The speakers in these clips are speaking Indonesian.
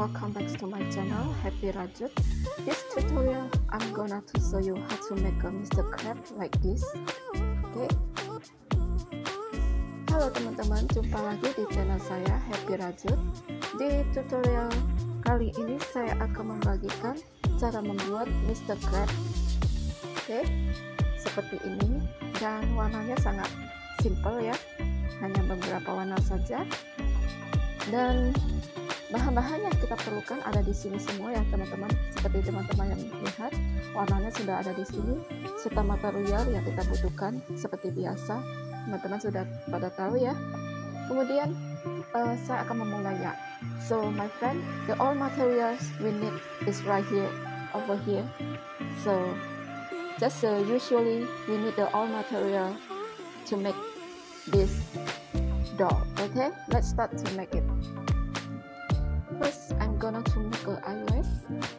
welcome back to my channel Happy Rajut. This tutorial I'm gonna to show you how to make a Mr. Crab like this. Okay. Halo teman-teman, jumpa lagi di channel saya Happy Rajut. Di tutorial kali ini saya akan membagikan cara membuat Mr. Crab. Oke, seperti ini, dan warnanya sangat simple ya, hanya beberapa warna saja. Dan bahan-bahan yang kita perlukan ada di sini semua ya teman-teman. Seperti teman-teman yang lihat, warnanya sudah ada di sini, serta material yang kita butuhkan seperti biasa. Teman-teman sudah pada tahu ya. Kemudian saya akan memulainya. So my friend, the all materials we need is right here, over here. So just usually we need the all material to make this doll. Okay, let's start to make it. First, I'm gonna to make a eyelash.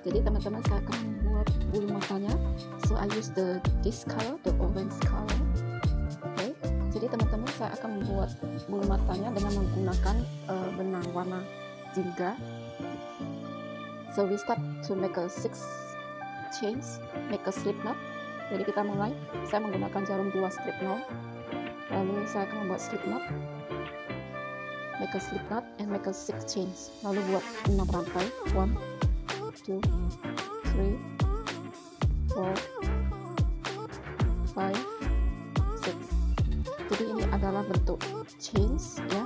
Jadi teman-teman, saya akan membuat bulu matanya. So I use this color, the orange color. Okay, jadi teman-teman, saya akan membuat bulu matanya dengan menggunakan benang warna jingga. So we start to make a 6 chains, make a slip knot. Jadi kita mulai. Saya menggunakan jarum 2 slip knot. Lalu saya akan membuat slip knot, make a slip knot and make a 6 chains. Lalu buat 6 rantai. 1 2 3 4 5 6. Jadi ini adalah bentuk chains ya.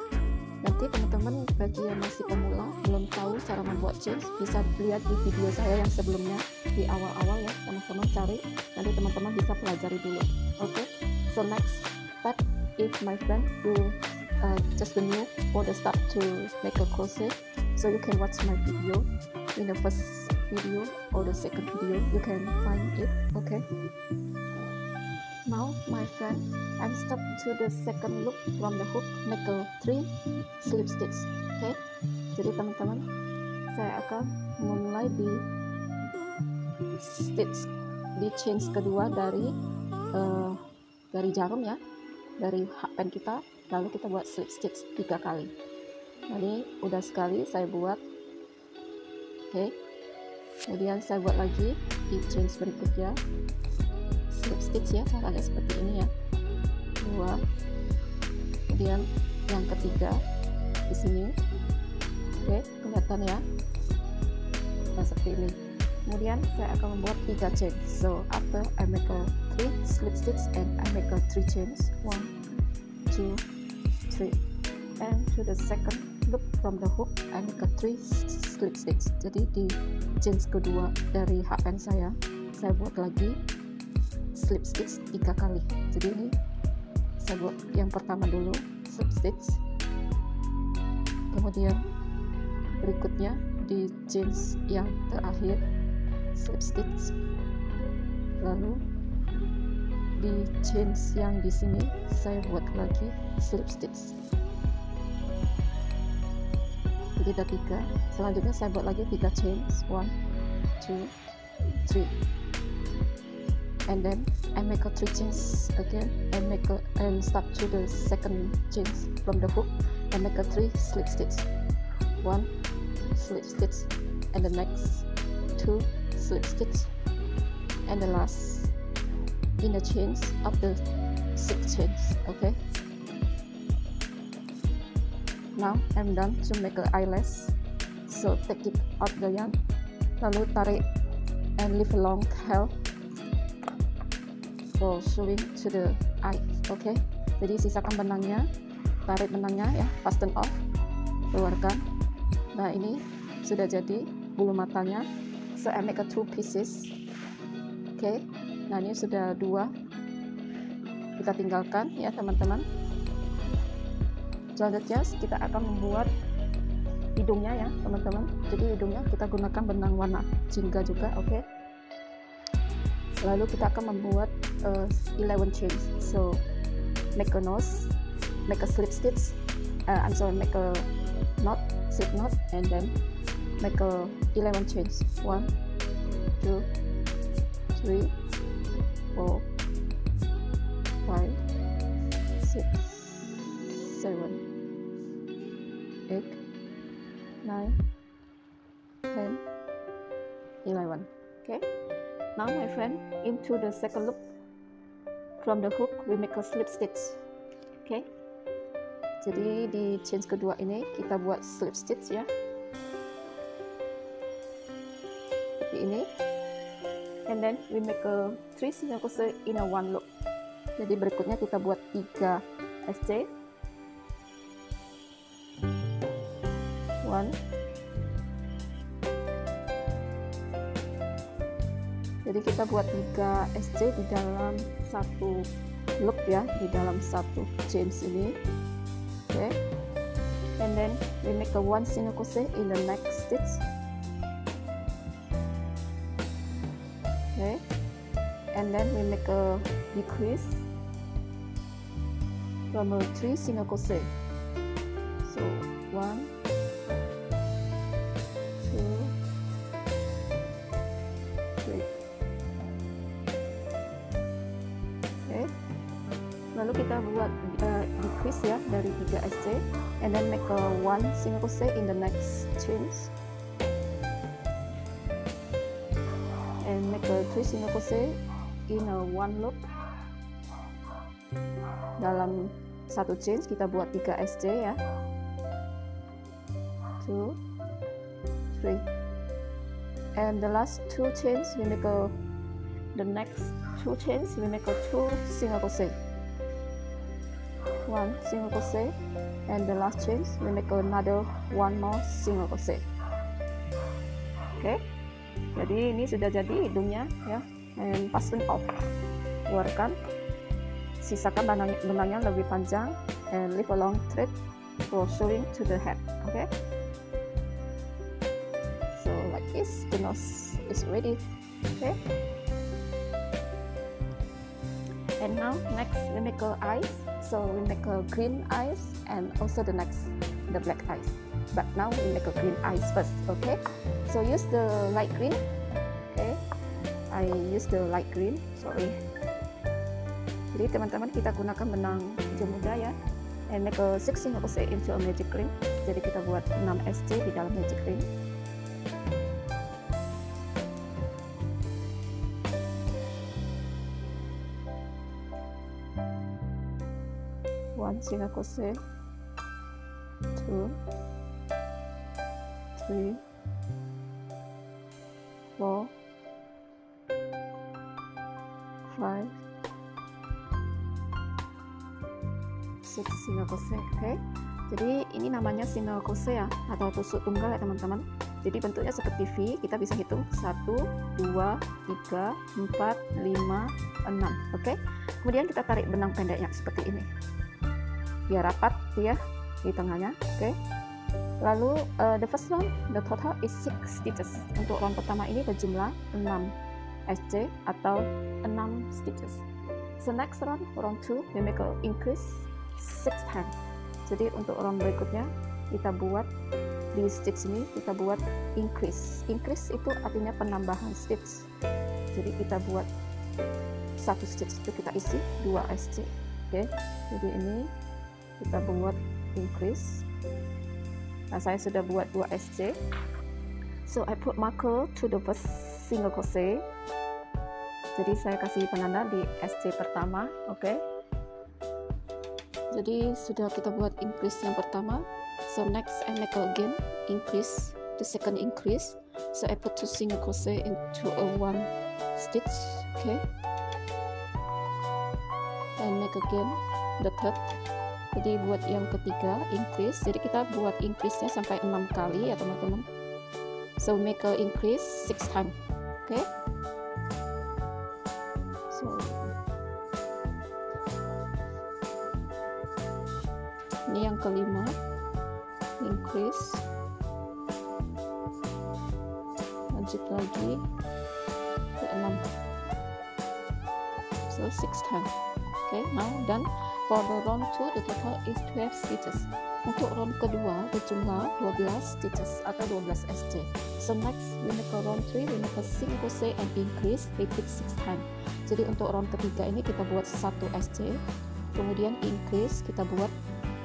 Nanti teman-teman bagi yang masih pemula belum tahu cara membuat chains, bisa lihat di video saya yang sebelumnya di awal-awal ya, teman-teman cari, nanti teman-teman bisa pelajari dulu. Oke, so next step, if my friend you just the new for the start to make a crochet, so you can watch my video in the first video or the second video, you can find it. Okay, now my friend, I'm start to the second loop from the hook, make a 3 slip stitch. Okay, jadi teman-teman, saya akan memulai di stitch di chains kedua dari jarum ya, dari hakpen kita. Lalu kita buat slip stitch 3 kali. Jadi udah sekali saya buat. Oke, kemudian saya buat lagi di chains berikutnya slip stitch ya, caranya seperti ini ya, 2. Kemudian yang ketiga di sini. Oke, kelihatan ya, nah seperti ini. Kemudian saya akan membuat 3 chains. So after I make a 3 slip stitch and I make a 3 chains, 1 2 3, and to the second loop from the hook I make a 3 slip stitch. Jadi di chains kedua dari hakpen saya buat lagi slip stitch 3 kali. Jadi ini saya buat yang pertama dulu slip stitch, kemudian berikutnya di chains yang terakhir slip stitch, lalu di chains yang di sini saya buat lagi slip stitch. Jadi ada 3. Selanjutnya saya buat lagi 3 chains, 1 2 3, and then I make a 3 chains again and start to the second chains from the hook and make a 3 slip stitch, 1 slip stitch, and the next 2 slip stitch, and the last in the chains of the 6 chains. Okay, now I'm done to make an eyelash. So take it out the yarn, lalu tarik and leave a long tail for sewing to the eye. Okay, jadi sisakan benangnya, tarik benangnya ya, fasten off, keluarkan. Nah ini sudah jadi bulu matanya. So I make a 2 pieces. Okay, nah ini sudah 2, kita tinggalkan ya teman-teman. Selanjutnya kita akan membuat hidungnya ya teman-teman. Jadi hidungnya kita gunakan benang warna jingga juga. Oke, lalu kita akan membuat 11 chains. So make a nose, make a slip stitch, make a knot, slip knot, and then make a 11 chains. 1 2 3 4 5 6 7 8 9 10, 11. Okay, now my friend, into the second loop from the hook we make a slip stitch. Okay, jadi di chain kedua ini kita buat slip stitch ya, seperti ini. And then we make a 3 single crochet in a one loop. Jadi berikutnya kita buat 3 SC, 1. Jadi kita buat 3 SC di dalam satu loop ya, di dalam satu chain ini. Okay, and then we make a 1 single crochet in the next stitch. Okay, and then we make a decrease from a 3 single crochet. So 1, 2, lalu kita buat decrease ya dari 3 SC, and then make a 1 single crochet in the next chains, and make a 3 single crochet in a one loop. Dalam satu chains kita buat 3 SC ya, 2, 3, and the last 2 chains we make a, the next 2 chains we make a 2 single crochet, 1 single crochet, and the last chains we make another 1 more single crochet. Oke, jadi ini sudah jadi hidungnya ya, and fasten off, keluarkan, sisakan benangnya lebih panjang, and leave a long thread for sewing to the head. Okay, so like this, the nose is ready. Okay, and now next we make a eyes. So we make a green eyes and also the next the black eyes, but now we make a green eyes first. Okay, so use the light green. Okay, I use the light green, sorry. Jadi teman-teman, kita gunakan benang hijau muda ya, and make a 6 single crochet into a magic ring. Jadi kita buat 6 SC di dalam magic ring. One single crochet, 2, 3, 4, 5, 6 single crochet. Okay, jadi ini namanya single crochet ya, atau tusuk tunggal ya teman-teman. Jadi bentuknya seperti V, kita bisa hitung 1, 2, 3, 4, 5, 6. Oke, kemudian kita tarik benang pendeknya seperti ini biar rapat ya di tengahnya. Oke, lalu the first round, the total is 6 stitches. Untuk round pertama ini berjumlah 6 SC atau 6 stitches. So next round, round 2, we make a increase 6 times. Jadi untuk round berikutnya kita buat di stitch ini, kita buat increase. Increase itu artinya penambahan stitch. Jadi kita buat satu stitch itu kita isi 2 SC. Oke, jadi ini kita buat increase. Nah, saya sudah buat 2 SC. So I put marker to the first single crochet. Jadi saya kasih penanda di SC pertama. Oke, jadi sudah kita buat increase yang pertama. So next I make again increase, the second increase. So I put 2 single crochet into a 1 stitch. Okay, and make again the third. Jadi buat yang ketiga increase. Jadi kita buat increase-nya sampai 6 kali ya teman-teman. So make a increase 6 times. Okay, so ini yang kelima, increase, lanjut lagi ke 6, so 6 times. Okay, now done. For the round 2, the total is 12 stitches. Untuk round kedua berjumlah 12 stitches atau 12 SC. So next we make a round 3, we make a single crochet and increase, repeat 6 times. Jadi untuk round ketiga ini kita buat 1 SC, kemudian increase kita buat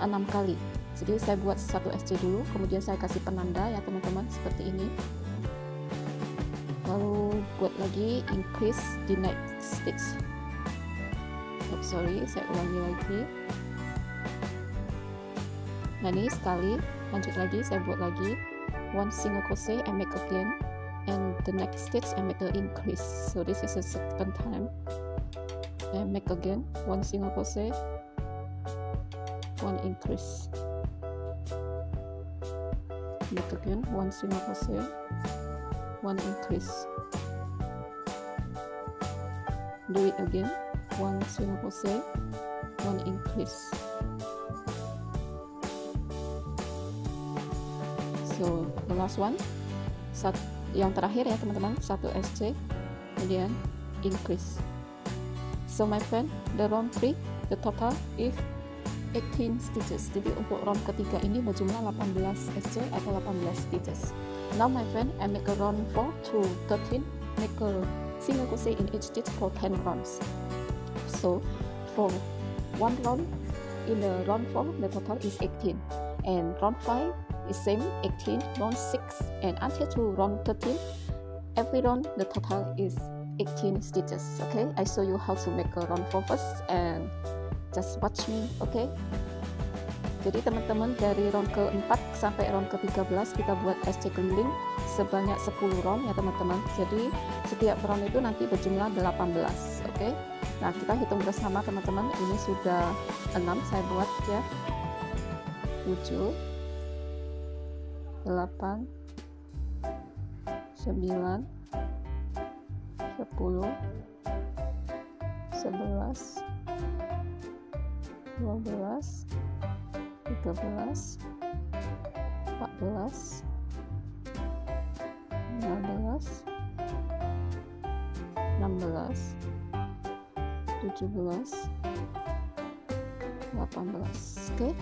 6 kali. Jadi saya buat 1 SC dulu, kemudian saya kasih penanda ya teman-teman seperti ini. lalu buat lagi increase the next stitch. Sorry, saya ulangi lagi. Nah ini sekali, lanjut lagi, saya buat lagi 1 single crochet and make again, and the next stitch and make an increase. So this is the second time, and make again 1 single crochet, 1 increase, make again 1 single crochet, 1 increase, do it again, 1 single crochet, 1 increase. So the last one, yang terakhir ya teman-teman, 1 SC, kemudian increase. So my friend, the round 3, the total is 18 stitches. Jadi untuk round ketiga ini berjumlah 18 SC atau 18 stitches. Now my friend, I make a round 4 to 13, make a single crochet in each stitch for 10 rounds. So for one round in the round 4, the total is 18, and round 5 is same, 18, round 6, and until to round 13, every round the total is 18 stitches. Okay, I show you how to make a round 4 first, and just watch me. Okay, jadi teman-teman, dari round ke-4 sampai round ke-13 kita buat SC keliling sebanyak 10 round ya teman-teman. Jadi setiap round itu nanti berjumlah 18. Oke, nah kita hitung bersama teman-teman. Ini sudah 6 saya buat ya, 7, 8, 9, 10, 11, 12, 13, 14, 15, 16, 17, 18. Okay,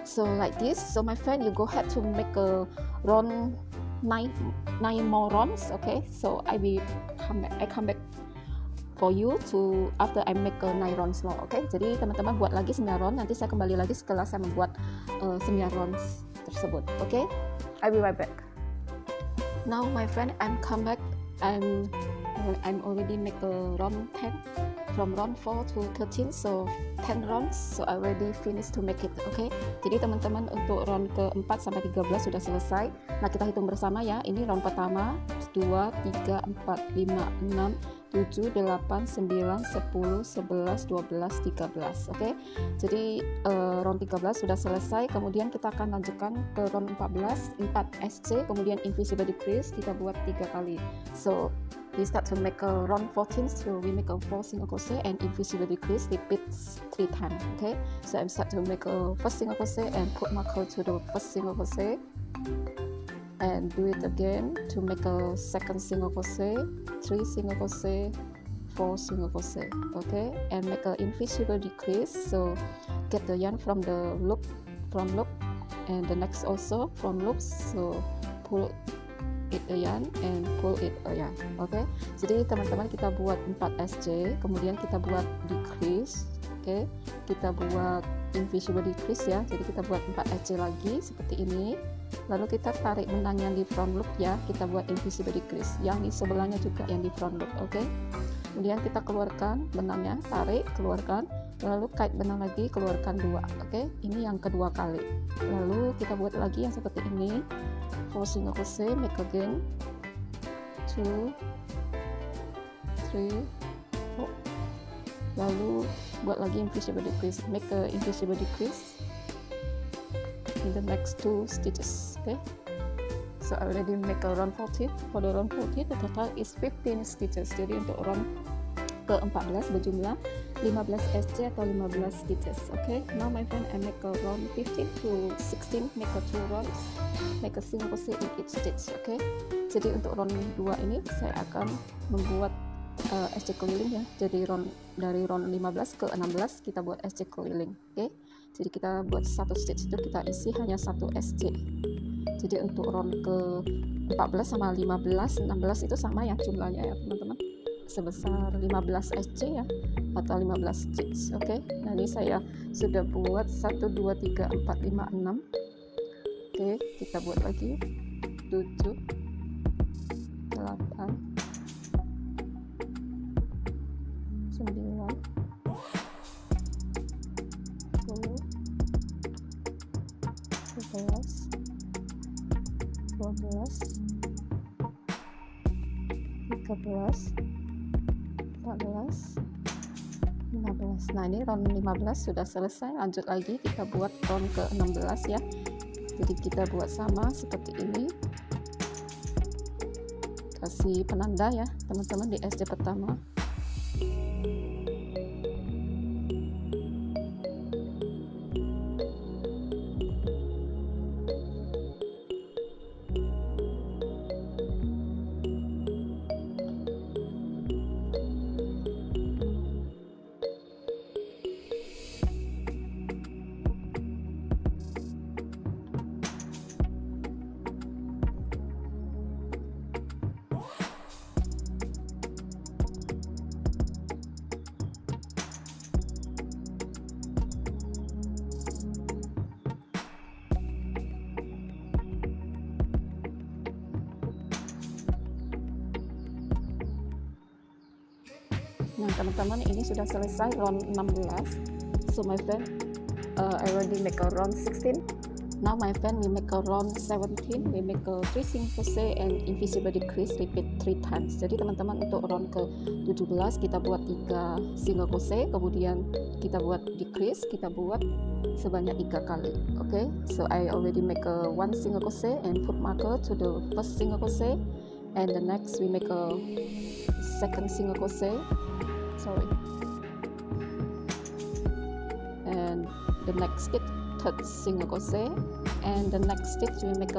so like this. So my friend, you go ahead to make a round 9 more rounds. Okay, so I come back for you to after I make a 9 rounds more. Okay, jadi teman-teman buat lagi 9 round, nanti saya kembali lagi setelah saya membuat 9 rounds tersebut. Okay, I'll be right back. Now my friend, I'm come back, and I'm already make a round 10 from round 4 to 13, so 10 rounds, so I already finished to make it. Okay, jadi teman-teman untuk round ke-4 sampai 13 sudah selesai. Nah kita hitung bersama ya, ini round pertama 2, 3, 4, 5, 6, 7, 8, 9, 10, 11, 12, 13. Oke, jadi round 13 sudah selesai. Kemudian kita akan lanjutkan ke round 14, 4 SC, kemudian invisible decrease kita buat 3 kali. So we start to make a round 14, so we make a 4 single crochet and invisible decrease, repeat 3 times. Okay, so I'm start to make a first single crochet and put marker to the first single crochet, and do it again to make a second single crochet, 3 single crochet, 4 single crochet. Okay, and make an invisible decrease, so get the yarn from the loop, front loop, and the next also front loops, so pull it a yarn and pull it a yarn. Oke, jadi teman-teman kita buat 4 SC, kemudian kita buat decrease. Oke, kita buat invisible decrease ya, jadi kita buat 4 SC lagi seperti ini, lalu kita tarik benang yang di front loop ya, kita buat invisible decrease, yang di sebelahnya juga yang di front loop. Oke, kemudian kita keluarkan benangnya, tarik, keluarkan, lalu kait benang lagi, keluarkan 2. Oke, ini yang kedua kali, lalu kita buat lagi yang seperti ini, 4 single crochet, make again 2, 3, 4, lalu buat lagi invisible decrease, make a invisible decrease in the next 2 stitches. Okay, so I already make a round 14. For the round 14 the total is 15 stitches, jadi untuk round ke-14 berjumlah 15 SC atau 15 stitches. Okay, now my friend, I make a round 15 to 16, make a 2 rounds, make a single crochet in each stitch. Okay, jadi untuk round 2 ini saya akan membuat SC keliling ya, jadi dari round 15 ke 16 kita buat SC keliling. Okay, jadi kita buat 1 stitch itu kita isi hanya 1 SC. Jadi untuk round ke 14 sama 15, 16 itu sama ya jumlahnya ya teman-teman, sebesar 15 SC ya, atau 15 stitch. Oke, nah ini saya sudah buat 1, 2, 3, 4, 5, 6. Oke, kita buat lagi 7, 8, 12, 13, 14, 15. Nah, ini round 15 sudah selesai. Lanjut lagi, kita buat round ke 16 ya. Jadi kita buat sama seperti ini. Kasih penanda ya teman-teman di SD pertama. Nah teman-teman, ini sudah selesai round 16. So my friend, I already make a round 16. Now my friend, we make a round 17. We make a 3 single crochet and invisible decrease, repeat 3 times. Jadi teman-teman, untuk round ke 17 kita buat 3 single crochet, kemudian kita buat decrease, kita buat sebanyak 3 kali. Okay, so I already make a 1 single crochet and put marker to the first single crochet, and the next we make a second single crochet, and the next stitch, third single crochet, and the next stitch we make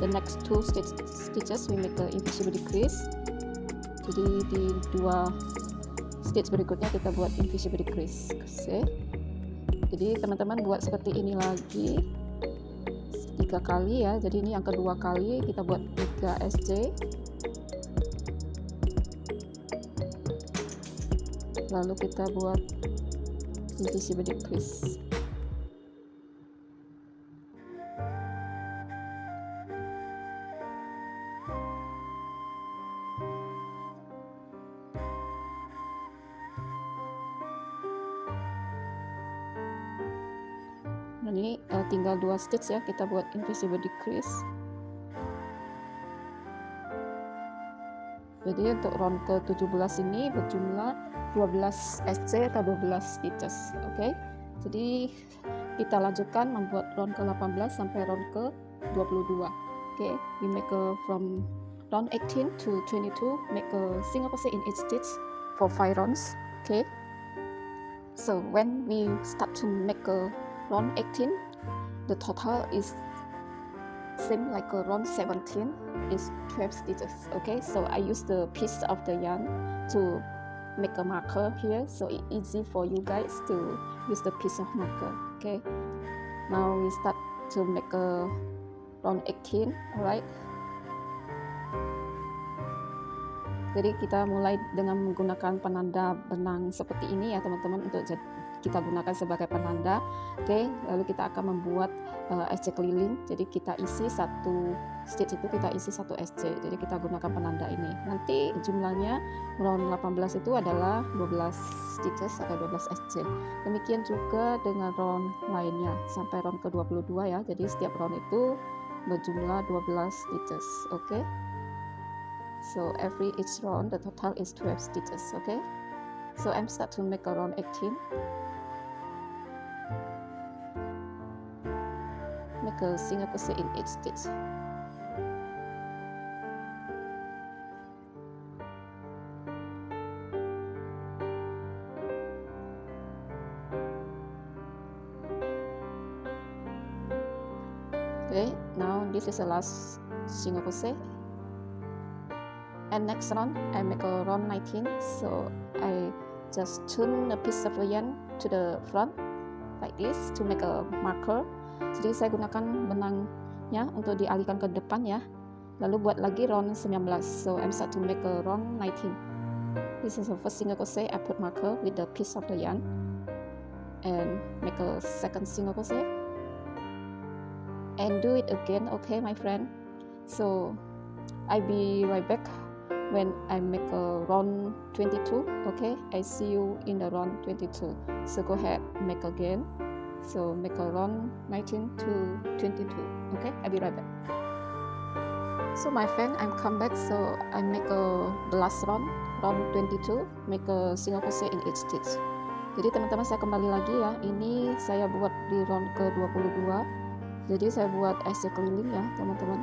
the next 2 stitches we make a invisible decrease. Jadi di 2 stitch berikutnya kita buat invisible decrease. Jadi teman-teman buat seperti ini lagi 3 kali ya. Jadi ini yang kedua kali kita buat 3 SJ, lalu kita buat invisible decrease. Nah, ini tinggal 2 stitch ya, kita buat invisible decrease. Jadi untuk round ke 17 ini berjumlah 12 SC atau 12 stitches. Oke, jadi kita lanjutkan membuat round ke 18 sampai round ke 22. Oke, we make a from round 18 to 22, make a single crochet in each stitch for 5 rounds. Okay, so when we start to make a round 18, the total is same like a round 17, is 12 stitches. Okay, so I use the piece of the yarn to make a marker here, so it's easy for you guys to use the piece of marker. Okay, now we start to make a round 18. Alright, jadi kita mulai dengan menggunakan penanda benang seperti ini ya teman-teman, untuk kita gunakan sebagai penanda. Oke, lalu kita akan membuat SC keliling. Jadi kita isi 1 stitch itu kita isi 1 SC. Jadi kita gunakan penanda ini. Nanti jumlahnya round 18 itu adalah 12 stitches atau 12 SC. Demikian juga dengan round lainnya sampai round ke 22 ya. Jadi setiap round itu berjumlah 12 stitches. Oke. So every each round the total is 12 stitches. Okay, so I'm start to make around 18. Make a single crochet in each stitch. Okay, now this is the last single crochet. And next round I make a round 19, so I just turn a piece of yarn to the front like this to make a marker. Jadi saya gunakan benangnya untuk dialihkan ke depan ya, lalu buat lagi round 19. So I'm start to make a round 19. This is the first single crochet. I put marker with the piece of the yarn and make a second single crochet and do it again. Okay my friend, so I'll be right back when I make a round 22. Okay, I see you in the round 22. So go ahead, make again. So make a round 19 to 22. Okay, I'll be right back. So my friend, I'm come back, so I make the last round 22, make a single crochet in each stitch. Jadi teman-teman, saya kembali lagi ya. Ini saya buat di round ke 22. Jadi saya buat SC keliling ya teman-teman.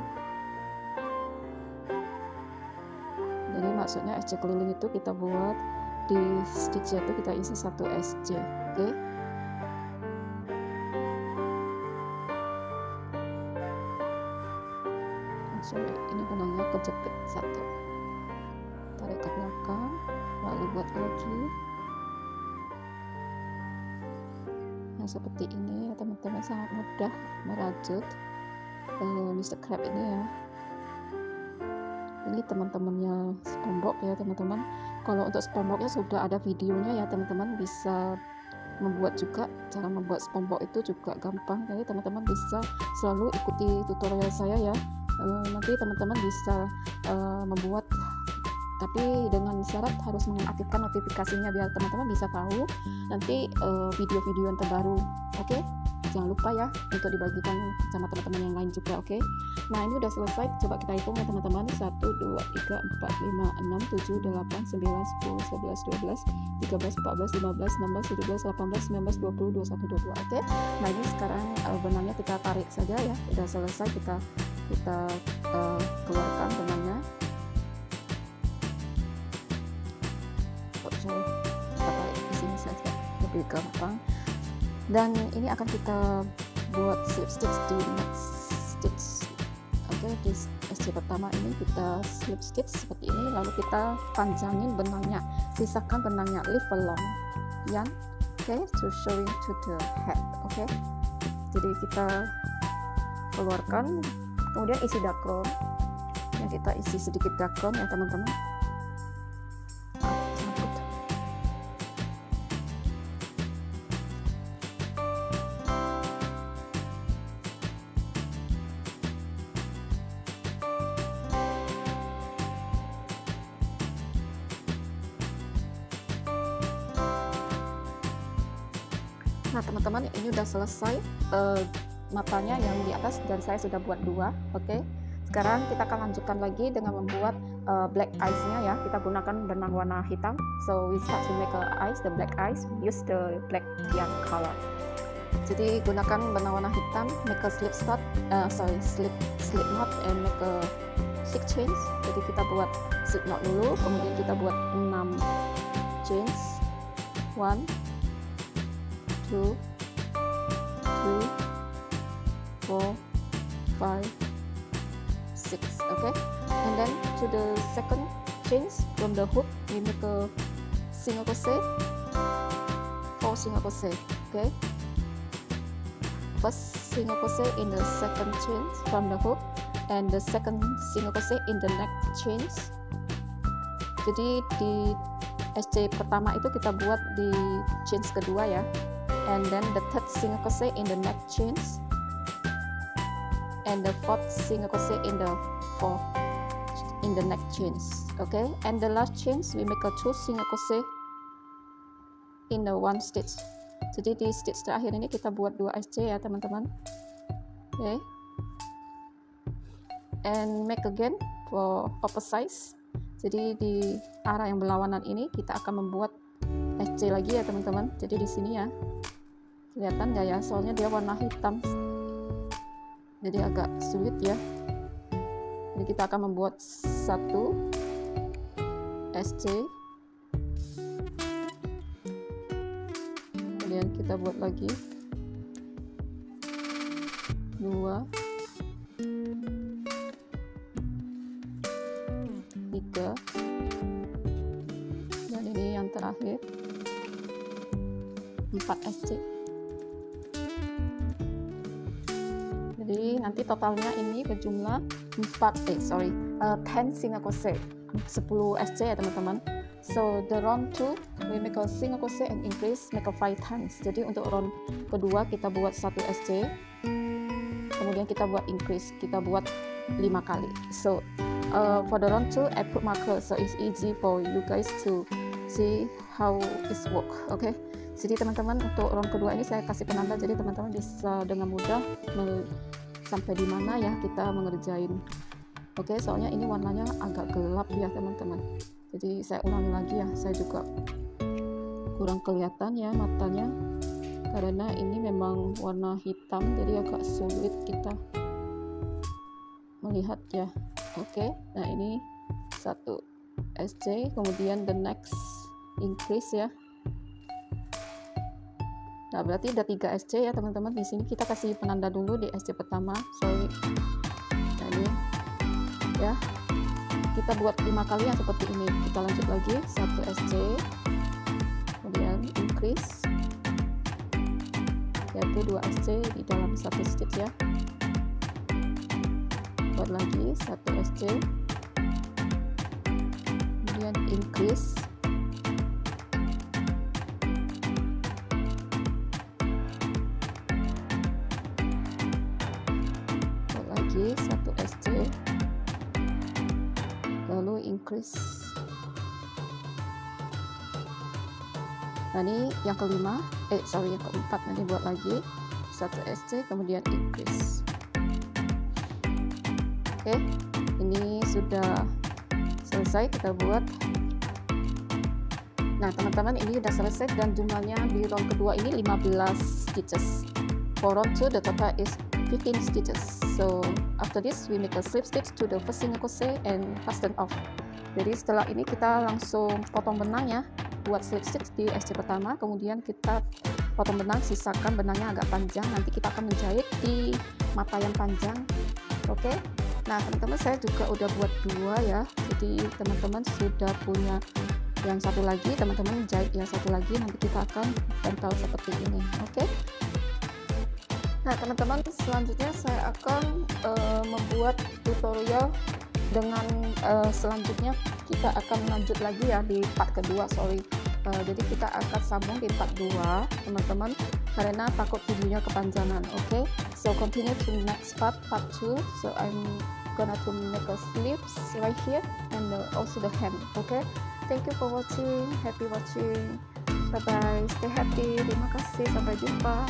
Jadi maksudnya SC keliling itu kita buat di stitch itu kita isi 1 SC, oke? Sorry, ini benangnya kejepit 1, tarik ke belakang, lalu buat lagi. Nah seperti ini ya teman-teman, sangat mudah merajut Mr. Crab ini ya. Ini teman-temannya SpongeBob ya teman-teman. Kalau untuk SpongeBobnya sudah ada videonya ya teman-teman, bisa membuat juga. Cara membuat SpongeBob itu juga gampang, jadi teman-teman bisa selalu ikuti tutorial saya ya. Nanti teman-teman bisa membuat, tapi dengan syarat harus mengaktifkan notifikasinya biar teman-teman bisa tahu nanti video-video yang terbaru. Oke? Jangan lupa ya untuk dibagikan sama teman-teman yang lain juga, oke? Nah ini udah selesai, coba kita hitung ya teman-teman. 1, 2, 3, 4, 5, 6, 7, 8, 9, 10, 11, 12, 13, 14, 15, 16, 17, 18, 19, 20, 21, 22, oke? Nah ini sekarang benangnya kita tarik saja ya. Udah selesai, kita keluarkan benangnya. Kita tarik di sini saja, lebih gampang. Dan ini akan kita buat slip stitch di next stitch. Oke, di SC pertama ini kita slip stitch seperti ini, lalu kita panjangin benangnya, sisakan benangnya, leave along yarn, okay, to showing to the head. Oke, jadi kita keluarkan, kemudian isi dakron. Yang kita isi sedikit dakron ya teman-teman. Nah teman-teman, ini udah selesai matanya yang di atas, dan saya sudah buat 2. Oke, sekarang kita akan lanjutkan lagi dengan membuat black eyes-nya ya. Kita gunakan benang warna hitam. So we start to make eyes, the black eyes, use the black yarn color. Jadi gunakan benang warna hitam, make a slip knot, slip knot and make a 6 chains. Jadi kita buat slip knot dulu, kemudian kita buat 6 chains. 1, 2, 3, 4, 5, 6. Okay, and then to the second chains from the hook we make a single crochet, 4 single crochet. Okay, first single crochet in the second chains from the hook, and the second single crochet in the next chains. Jadi di SC pertama itu kita buat di chains kedua ya. And then the third single crochet in the next chains, and the fourth single crochet in the next chains. Okay, and the last chains we make a 2 single crochet in the 1 stitch. Jadi di stitch terakhir ini kita buat 2 SC ya teman-teman. Okay, and make again for opposite size. Jadi di arah yang berlawanan ini kita akan membuat SC lagi ya teman-teman. Jadi di sini ya, kelihatan nggak ya, soalnya dia warna hitam jadi agak sulit ya. Jadi kita akan membuat 1 SC, kemudian kita buat lagi 2, 3, dan ini yang terakhir 4 SC. Jadi nanti totalnya ini berjumlah 10 single crochet, 10 SC ya teman-teman. So the round 2 we make a single crochet and increase, make a 5 times. Jadi untuk round kedua kita buat 1 SC, kemudian kita buat increase, kita buat 5 kali. So for the round 2 I put marker, so it's easy for you guys to see how it work. Okay, jadi teman-teman untuk round kedua ini saya kasih penanda, jadi teman-teman bisa dengan mudah sampai di mana ya kita mengerjain Oke, soalnya ini warnanya agak gelap ya teman-teman, jadi saya ulangi lagi ya, saya juga kurang kelihatan ya matanya karena ini memang warna hitam, jadi agak sulit kita melihat ya. Oke, nah ini 1 SC, kemudian the next increase ya. Nah, berarti ada 3 SC ya teman-teman. Di sini kita kasih penanda dulu di SC pertama, sorry. Nah, ini ya, kita buat 5 kali yang seperti ini. Kita lanjut lagi, 1 SC, kemudian increase, yaitu 2 SC di dalam 1 stitch ya. Buat lagi 1 SC, kemudian increase, buat lagi 1 SC, lalu increase. Nah, ini yang kelima, yang keempat. Nanti buat lagi 1 SC, kemudian increase. Oke, ini sudah selesai kita buat. Nah teman-teman, ini sudah selesai dan jumlahnya di round kedua ini 15 stitches. For round 2 the total is 15 stitches. So after this we make a slip stitch to the first single crochet and fasten off. Jadi setelah ini kita langsung potong benang ya, buat slip stitch di SC pertama, kemudian kita potong benang, sisakan benangnya agak panjang, nanti kita akan menjahit di mata yang panjang. Oke. Nah teman-teman, saya juga udah buat 2 ya, jadi teman-teman sudah punya yang satu lagi, teman-teman jahit yang satu lagi, nanti kita akan tempel seperti ini. Oke. Nah teman-teman, selanjutnya saya akan membuat tutorial dengan selanjutnya kita akan lanjut lagi ya di part kedua, sorry. Jadi kita akan sambung di part 2 teman-teman, karena takut videonya kepanjangan. Oke, so continue to next part 2. So I'm gonna to make a sleeves right here and also the hem. Okay, thank you for watching, happy watching, bye bye, stay happy, terima kasih, sampai jumpa.